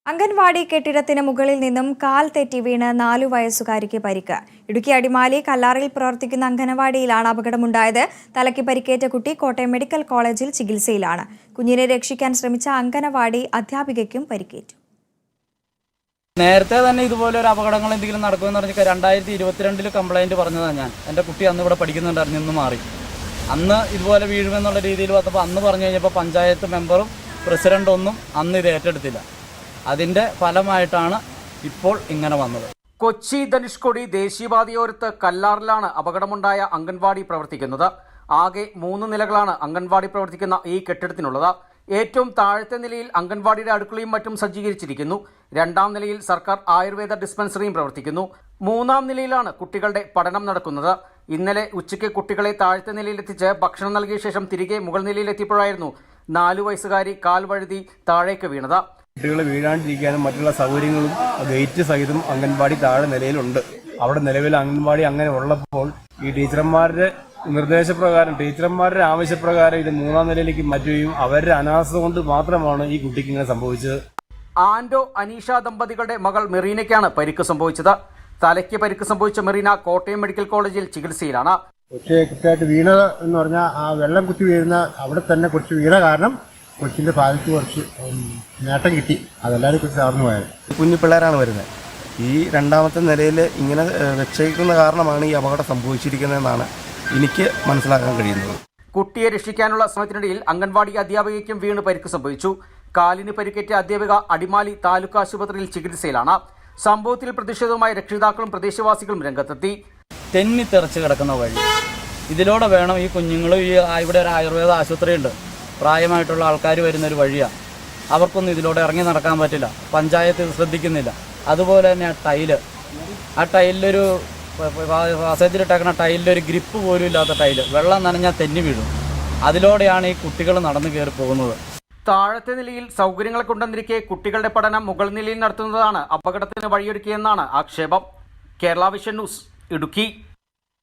അംഗൻവാടി കെട്ടിടത്തിന് മുകളിൽ നിന്നും കാൽ തെറ്റി വീണ് 4 വയസ്സുകാരിക്ക് പരിക്ക്. ഇടുക്കി അടിമാലി കല്ലാറിൽ പ്രവർത്തിക്കുന്ന അംഗൻവാടിയിലാണ് അപകടമുണ്ടായത്. തലയ്ക്ക് പരിക്കേറ്റ കുട്ടി കോട്ടയം മെഡിക്കൽ കോളേജിൽ ചികിത്സയിലാണ്. കുഞ്ഞിനെ രക്ഷിക്കാൻ ശ്രമിച്ച അംഗൻവാടി അധ്യാപികയ്ക്കും പരിക്കേറ്റു. നേരത്തെ തന്നെ ഇതുപോലെ ഒരു അപകടങ്ങൾ എന്തെങ്കിലും നടക്കുമെന്ന് പറഞ്ഞാൽ 2022 കംപ്ലൈൻറ്റ് പറഞ്ഞതാണ് ഞാൻ. എൻ്റെ കുട്ടി അന്ന് ഇവിടെ പഠിക്കുന്നുണ്ടായിരുന്നു, ഇന്ന് മാറി. അന്ന് ഇതുപോലെ വീഴുമെന്നുള്ള രീതിയിൽ വന്നപ്പോൾ അന്ന് പറഞ്ഞു കഴിഞ്ഞപ്പോൾ പഞ്ചായത്ത് മെമ്പറും പ്രസിഡൻ്റ് ഒന്നും അന്ന് ഇത് ഏറ്റെടുത്തില്ല. അതിൻ്റെ ഫലമായിട്ടാണ് ഇപ്പോൾ ഇങ്ങനെ വന്നത്. കൊച്ചി ധനുഷ്കോടി ദേശീയപാതയോരത്ത് കല്ലാറിലാണ് അപകടമുണ്ടായ അംഗൻവാടി പ്രവർത്തിക്കുന്നത്. ആകെ 3 നിലകളാണ് അംഗൻവാടി പ്രവർത്തിക്കുന്ന ഈ കെട്ടിടത്തിനുള്ളത്. ഏറ്റവും താഴത്തെ നിലയിൽ അംഗൻവാടിയുടെ അടുക്കളയും മറ്റും സജ്ജീകരിച്ചിരിക്കുന്നു. 2ാം നിലയിൽ സർക്കാർ ആയുർവേദ ഡിസ്പെൻസറിയും പ്രവർത്തിക്കുന്നു. 3ാം നിലയിലാണ് കുട്ടികളുടെ പഠനം നടക്കുന്നത്. ഇന്നലെ ഉച്ചയ്ക്ക് കുട്ടികളെ താഴത്തെ നിലയിലെത്തിച്ച് ഭക്ഷണം നൽകിയ ശേഷം തിരികെ മുകൾ നിലയിലെത്തിയപ്പോഴായിരുന്നു 4 വയസ്സുകാരി കാൽ വഴുതി താഴേക്ക് വീണത്. കുട്ടികൾ വീഴാണ്ടിരിക്കാനും മറ്റുള്ള സൗകര്യങ്ങളും ഗേറ്റ് സഹിതം അംഗൻവാടി താഴെ നിലയിലുണ്ട്. അവിടെ നിലവിൽ അംഗൻവാടി അങ്ങനെ ഉള്ളപ്പോൾ ഈ ടീച്ചർമാരുടെ നിർദ്ദേശപ്രകാരം, ടീച്ചർമാരുടെ ആവശ്യപ്രകാരം ഇത് 3ാം നിലയിലേക്ക് മാറ്റുകയും അവരുടെ അനാസ്ഥ കൊണ്ട് മാത്രമാണ് ഈ കുട്ടിക്ക് ഇങ്ങനെ സംഭവിച്ചത്. ആൻഡോ അനീഷ ദമ്പതികളുടെ മകൾ മെറീനയ്ക്കാണ് പരിക്ക് സംഭവിച്ചത്. തലയ്ക്ക് പരിക്ക് സംഭവിച്ച മെറീന കോട്ടയം മെഡിക്കൽ കോളേജിൽ ചികിത്സയിലാണ്. പക്ഷേ കുട്ടിയായിട്ട് വീണത് എന്ന് പറഞ്ഞാൽ ആ വെള്ളം കുത്തി വീഴുന്ന അവിടെ തന്നെ കുറച്ച് വീണ കാരണം കൊച്ചിൻ്റെ ഭാഗത്ത് കുറച്ച് നേട്ടം കിട്ടി. അതെല്ലാവരും കുറച്ച് തകർന്നു പോയത്. കുഞ്ഞു പിള്ളേരാണ് വരുന്നത്. ഈ 2ാമത്തെ നിലയിൽ ഇങ്ങനെ വെച്ചേക്കുന്ന കാരണമാണ് ഈ അപകടം സംഭവിച്ചിരിക്കുന്നതെന്നാണ് എനിക്ക് മനസ്സിലാക്കാൻ കഴിയുന്നത്. കുട്ടിയെ രക്ഷിക്കാനുള്ള ശ്രമത്തിനിടയിൽ അംഗൻവാടി അധ്യാപികയ്ക്കും വീണ് പരിക്ക് സംഭവിച്ചു. കാലിന് പരിക്കേറ്റ അധ്യാപിക അടിമാലി താലൂക്ക് ആശുപത്രിയിൽ ചികിത്സയിലാണ്. സംഭവത്തിൽ പ്രതിഷേധവുമായി രക്ഷിതാക്കളും പ്രദേശവാസികളും രംഗത്തെത്തി. തെന്നിത്തെറിച്ച് കിടക്കുന്ന വഴി ഇതിലൂടെ വേണം ഈ കുഞ്ഞുങ്ങളും ഇവിടെ ഒരു ആയുർവേദ ആശുപത്രിയുണ്ട്. പ്രായമായിട്ടുള്ള ആൾക്കാർ വരുന്നൊരു വഴിയാണ്. അവർക്കൊന്നും ഇതിലൂടെ ഇറങ്ങി നടക്കാൻ പറ്റില്ല. പഞ്ചായത്ത് ഇത് ശ്രദ്ധിക്കുന്നില്ല. അതുപോലെ തന്നെ ആ ടൈലിലൊരു പാസേജിലിട്ടേക്കുന്ന ടൈലിലൊരു ഗ്രിപ്പ് പോലും ഇല്ലാത്ത ടൈല്, വെള്ളം നനഞ്ഞാൽ തെന്നി വീഴും. അതിലൂടെയാണ് ഈ കുട്ടികൾ നടന്നു കയറി പോകുന്നത്. താഴത്തെ നിലയിൽ സൗകര്യങ്ങൾ കൊണ്ടുവന്നിരിക്കെ കുട്ടികളുടെ പഠനം മുകൾ നിലയിൽ നടത്തുന്നതാണ് അപകടത്തിന് വഴിയൊരുക്കിയെന്നാണ് ആക്ഷേപം. Kerala vision news, Idukki.